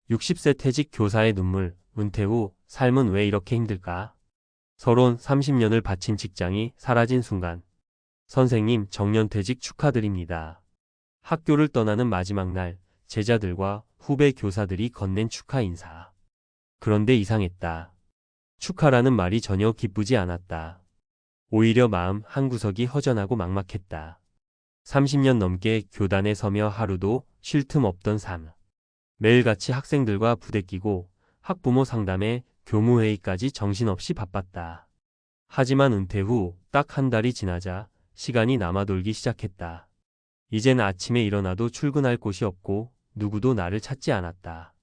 60세 퇴직 교사의 눈물, 은퇴 후 삶은 왜 이렇게 힘들까? 서론 30년을 바친 직장이 사라진 순간. 선생님, 정년퇴직 축하드립니다. 학교를 떠나는 마지막 날, 제자들과 후배 교사들이 건넨 축하 인사. 그런데 이상했다. 축하라는 말이 전혀 기쁘지 않았다. 오히려 마음 한구석이 허전하고 막막했다. 30년 넘게 교단에 서며 하루도 쉴 틈 없던 삶. 매일같이 학생들과 부대끼고 학부모 상담에 교무회의까지 정신없이 바빴다. 하지만 은퇴 후 딱 한 달이 지나자 시간이 남아돌기 시작했다. 이젠 아침에 일어나도 출근할 곳이 없고 누구도 나를 찾지 않았다.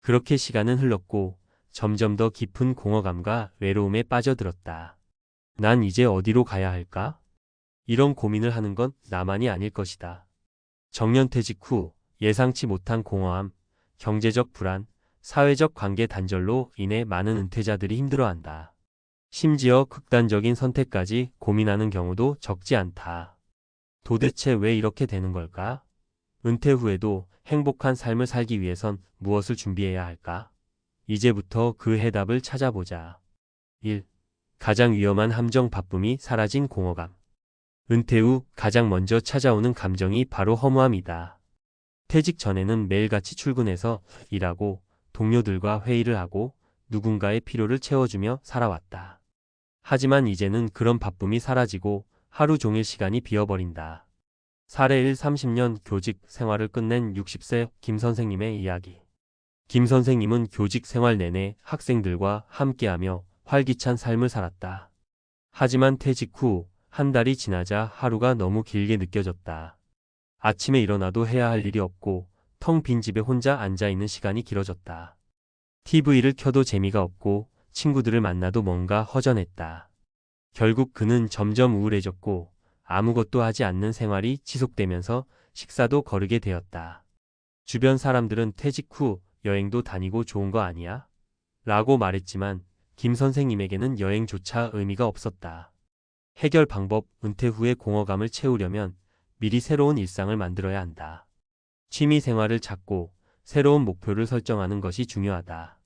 그렇게 시간은 흘렀고 점점 더 깊은 공허감과 외로움에 빠져들었다. 난 이제 어디로 가야 할까? 이런 고민을 하는 건 나만이 아닐 것이다. 정년퇴직 후 예상치 못한 공허함, 경제적 불안, 사회적 관계 단절로 인해 많은 은퇴자들이 힘들어한다. 심지어 극단적인 선택까지 고민하는 경우도 적지 않다. 도대체 왜 이렇게 되는 걸까? 은퇴 후에도 행복한 삶을 살기 위해선 무엇을 준비해야 할까? 이제부터 그 해답을 찾아보자. 1. 가장 위험한 함정 바쁨이 사라진 공허감. 은퇴 후 가장 먼저 찾아오는 감정이 바로 허무함이다. 퇴직 전에는 매일같이 출근해서 일하고 동료들과 회의를 하고 누군가의 필요를 채워주며 살아왔다. 하지만 이제는 그런 바쁨이 사라지고 하루 종일 시간이 비어버린다. 사례 1. 30년 교직 생활을 끝낸 60세 김 선생님의 이야기. 김 선생님은 교직 생활 내내 학생들과 함께하며 활기찬 삶을 살았다. 하지만 퇴직 후 한 달이 지나자 하루가 너무 길게 느껴졌다. 아침에 일어나도 해야 할 일이 없고 텅 빈 집에 혼자 앉아있는 시간이 길어졌다. TV를 켜도 재미가 없고 친구들을 만나도 뭔가 허전했다. 결국 그는 점점 우울해졌고 아무것도 하지 않는 생활이 지속되면서 식사도 거르게 되었다. 주변 사람들은 퇴직 후 여행도 다니고 좋은 거 아니야? 라고 말했지만 김 선생님에게는 여행조차 의미가 없었다. 해결 방법, 은퇴 후의 공허감을 채우려면 미리 새로운 일상을 만들어야 한다. 취미 생활을 찾고 새로운 목표를 설정하는 것이 중요하다.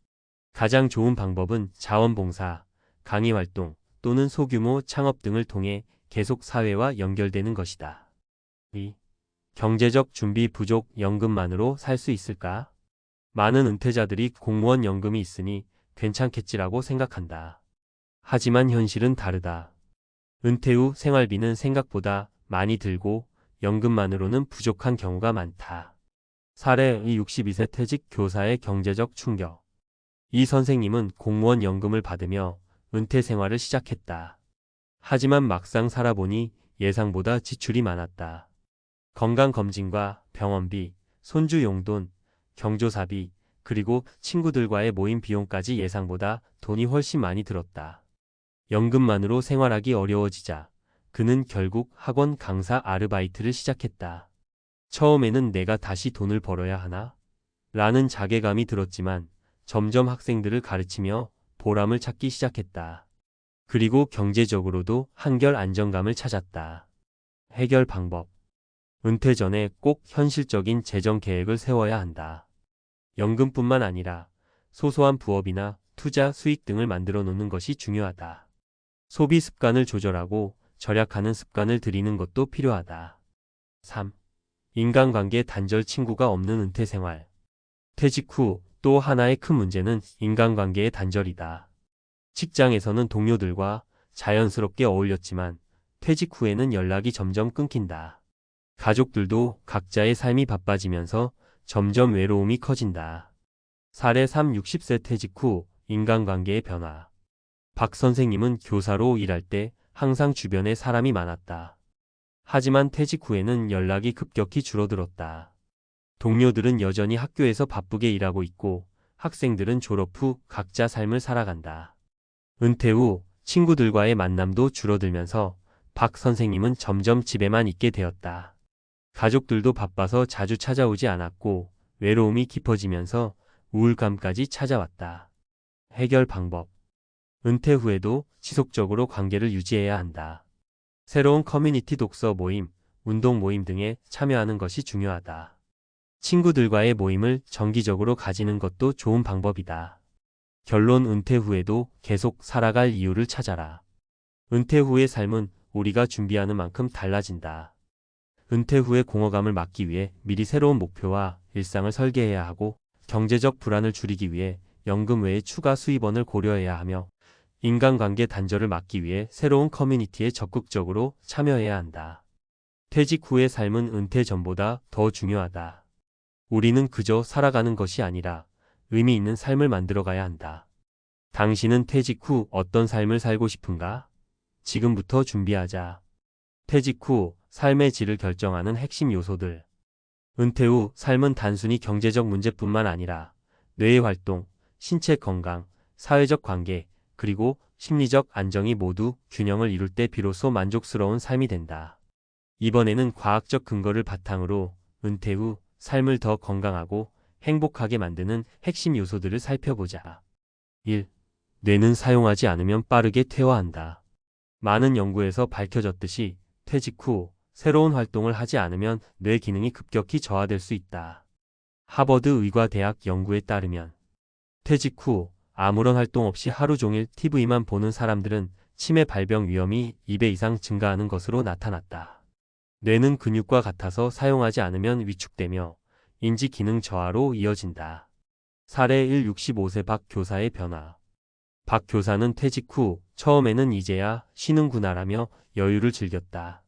가장 좋은 방법은 자원봉사, 강의 활동 또는 소규모 창업 등을 통해 계속 사회와 연결되는 것이다. 2. 경제적 준비 부족, 연금만으로 살 수 있을까? 많은 은퇴자들이 공무원 연금이 있으니 괜찮겠지라고 생각한다. 하지만 현실은 다르다. 은퇴 후 생활비는 생각보다 많이 들고 연금만으로는 부족한 경우가 많다. 사례 62세 퇴직 교사의 경제적 충격. 이 선생님은 공무원 연금을 받으며 은퇴 생활을 시작했다. 하지만 막상 살아보니 예상보다 지출이 많았다. 건강검진과 병원비, 손주 용돈, 경조사비, 그리고 친구들과의 모임 비용까지 예상보다 돈이 훨씬 많이 들었다. 연금만으로 생활하기 어려워지자 그는 결국 학원 강사 아르바이트를 시작했다. 처음에는 내가 다시 돈을 벌어야 하나? 라는 자괴감이 들었지만 점점 학생들을 가르치며 보람을 찾기 시작했다. 그리고 경제적으로도 한결 안정감을 찾았다. 해결 방법. 은퇴 전에 꼭 현실적인 재정 계획을 세워야 한다. 연금뿐만 아니라 소소한 부업이나 투자 수익 등을 만들어 놓는 것이 중요하다. 소비 습관을 조절하고 절약하는 습관을 들이는 것도 필요하다. 3. 인간관계 단절, 친구가 없는 은퇴 생활. 퇴직 후 또 하나의 큰 문제는 인간관계의 단절이다. 직장에서는 동료들과 자연스럽게 어울렸지만 퇴직 후에는 연락이 점점 끊긴다. 가족들도 각자의 삶이 바빠지면서 점점 외로움이 커진다. 사례 3. 60세 퇴직 후 인간관계의 변화. 박 선생님은 교사로 일할 때 항상 주변에 사람이 많았다. 하지만 퇴직 후에는 연락이 급격히 줄어들었다. 동료들은 여전히 학교에서 바쁘게 일하고 있고 학생들은 졸업 후 각자 삶을 살아간다. 은퇴 후 친구들과의 만남도 줄어들면서 박 선생님은 점점 집에만 있게 되었다. 가족들도 바빠서 자주 찾아오지 않았고 외로움이 깊어지면서 우울감까지 찾아왔다. 해결 방법. 은퇴 후에도 지속적으로 관계를 유지해야 한다. 새로운 커뮤니티, 독서 모임, 운동 모임 등에 참여하는 것이 중요하다. 친구들과의 모임을 정기적으로 가지는 것도 좋은 방법이다. 결론 은퇴 후에도 계속 살아갈 이유를 찾아라. 은퇴 후의 삶은 우리가 준비하는 만큼 달라진다. 은퇴 후의 공허감을 막기 위해 미리 새로운 목표와 일상을 설계해야 하고 경제적 불안을 줄이기 위해 연금 외의 추가 수입원을 고려해야 하며 인간관계 단절을 막기 위해 새로운 커뮤니티에 적극적으로 참여해야 한다. 퇴직 후의 삶은 은퇴 전보다 더 중요하다. 우리는 그저 살아가는 것이 아니라 의미 있는 삶을 만들어가야 한다. 당신은 퇴직 후 어떤 삶을 살고 싶은가? 지금부터 준비하자. 퇴직 후 삶의 질을 결정하는 핵심 요소들. 은퇴 후 삶은 단순히 경제적 문제뿐만 아니라 뇌의 활동, 신체 건강, 사회적 관계, 그리고 심리적 안정이 모두 균형을 이룰 때 비로소 만족스러운 삶이 된다. 이번에는 과학적 근거를 바탕으로 은퇴 후 삶을 더 건강하고 행복하게 만드는 핵심 요소들을 살펴보자. 1. 뇌는 사용하지 않으면 빠르게 퇴화한다. 많은 연구에서 밝혀졌듯이 퇴직 후 새로운 활동을 하지 않으면 뇌 기능이 급격히 저하될 수 있다. 하버드 의과대학 연구에 따르면 퇴직 후 아무런 활동 없이 하루 종일 TV만 보는 사람들은 치매 발병 위험이 2배 이상 증가하는 것으로 나타났다. 뇌는 근육과 같아서 사용하지 않으면 위축되며 인지 기능 저하로 이어진다. 사례 1. 65세 박 교사의 변화. 박 교사는 퇴직 후 처음에는 이제야 쉬는구나라며 여유를 즐겼다.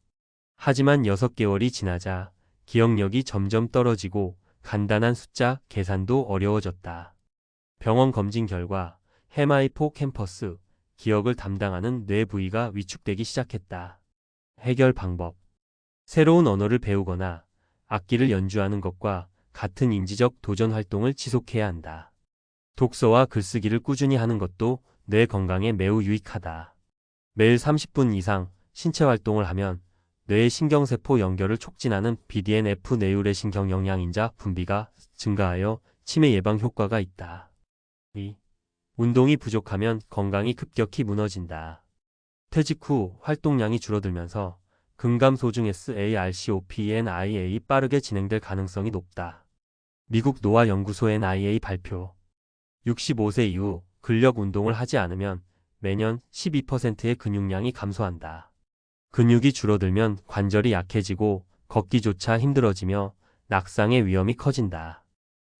하지만 6개월이 지나자 기억력이 점점 떨어지고 간단한 숫자 계산도 어려워졌다. 병원 검진 결과 헤마이포캠퍼스, 기억을 담당하는 뇌 부위가 위축되기 시작했다. 해결 방법. 새로운 언어를 배우거나 악기를 연주하는 것과 같은 인지적 도전 활동을 지속해야 한다. 독서와 글쓰기를 꾸준히 하는 것도 뇌 건강에 매우 유익하다. 매일 30분 이상 신체 활동을 하면 뇌의 신경세포 연결을 촉진하는 BDNF 뇌유래신경 영양인자 분비가 증가하여 치매 예방 효과가 있다. 2. 운동이 부족하면 건강이 급격히 무너진다. 퇴직 후 활동량이 줄어들면서 근감소증 SARCOPENIA 빠르게 진행될 가능성이 높다. 미국 노화 연구소 NIA 발표. 65세 이후 근력 운동을 하지 않으면 매년 12%의 근육량이 감소한다. 근육이 줄어들면 관절이 약해지고 걷기조차 힘들어지며 낙상의 위험이 커진다.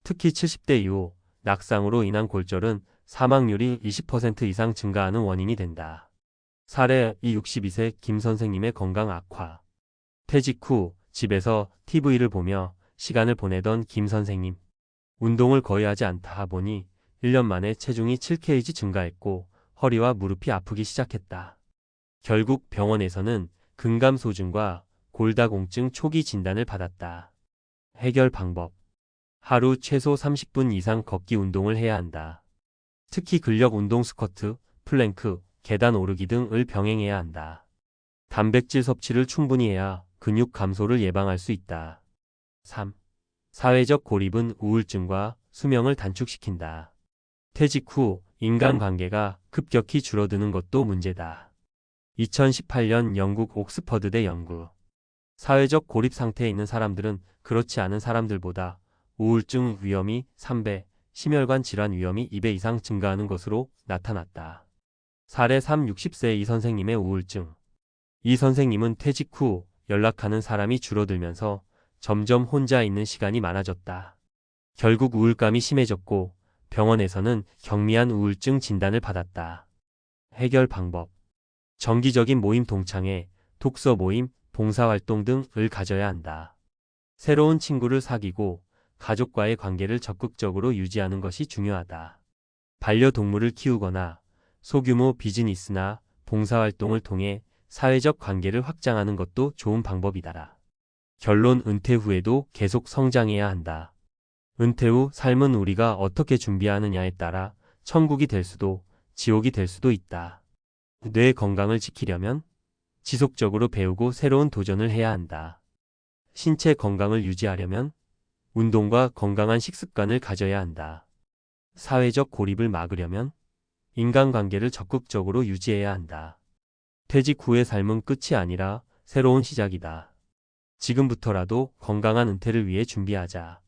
특히 70대 이후 낙상으로 인한 골절은 사망률이 20% 이상 증가하는 원인이 된다. 사례 2. 62세 김 선생님의 건강 악화. 퇴직 후 집에서 TV를 보며 시간을 보내던 김 선생님. 운동을 거의 하지 않다 보니 1년 만에 체중이 7kg 증가했고 허리와 무릎이 아프기 시작했다. 결국 병원에서는 근감소증과 골다공증 초기 진단을 받았다. 해결 방법. 하루 최소 30분 이상 걷기 운동을 해야 한다. 특히 근력 운동 스쿼트, 플랭크, 계단 오르기 등을 병행해야 한다. 단백질 섭취를 충분히 해야 근육 감소를 예방할 수 있다. 3. 사회적 고립은 우울증과 수명을 단축시킨다. 퇴직 후 인간관계가 급격히 줄어드는 것도 문제다. 2018년 영국 옥스퍼드대 연구. 사회적 고립 상태에 있는 사람들은 그렇지 않은 사람들보다 우울증 위험이 3배, 심혈관 질환 위험이 2배 이상 증가하는 것으로 나타났다. 사례 3. 60세 이 선생님의 우울증. 이 선생님은 퇴직 후 연락하는 사람이 줄어들면서 점점 혼자 있는 시간이 많아졌다. 결국 우울감이 심해졌고 병원에서는 경미한 우울증 진단을 받았다. 해결 방법. 정기적인 모임 동창회, 독서 모임, 봉사활동 등을 가져야 한다. 새로운 친구를 사귀고 가족과의 관계를 적극적으로 유지하는 것이 중요하다. 반려동물을 키우거나 소규모 비즈니스나 봉사활동을 통해 사회적 관계를 확장하는 것도 좋은 방법이다. 결론. 은퇴 후에도 계속 성장해야 한다. 은퇴 후 삶은 우리가 어떻게 준비하느냐에 따라 천국이 될 수도 지옥이 될 수도 있다. 뇌 건강을 지키려면 지속적으로 배우고 새로운 도전을 해야 한다. 신체 건강을 유지하려면 운동과 건강한 식습관을 가져야 한다. 사회적 고립을 막으려면 인간관계를 적극적으로 유지해야 한다. 퇴직 후의 삶은 끝이 아니라 새로운 시작이다. 지금부터라도 건강한 은퇴를 위해 준비하자.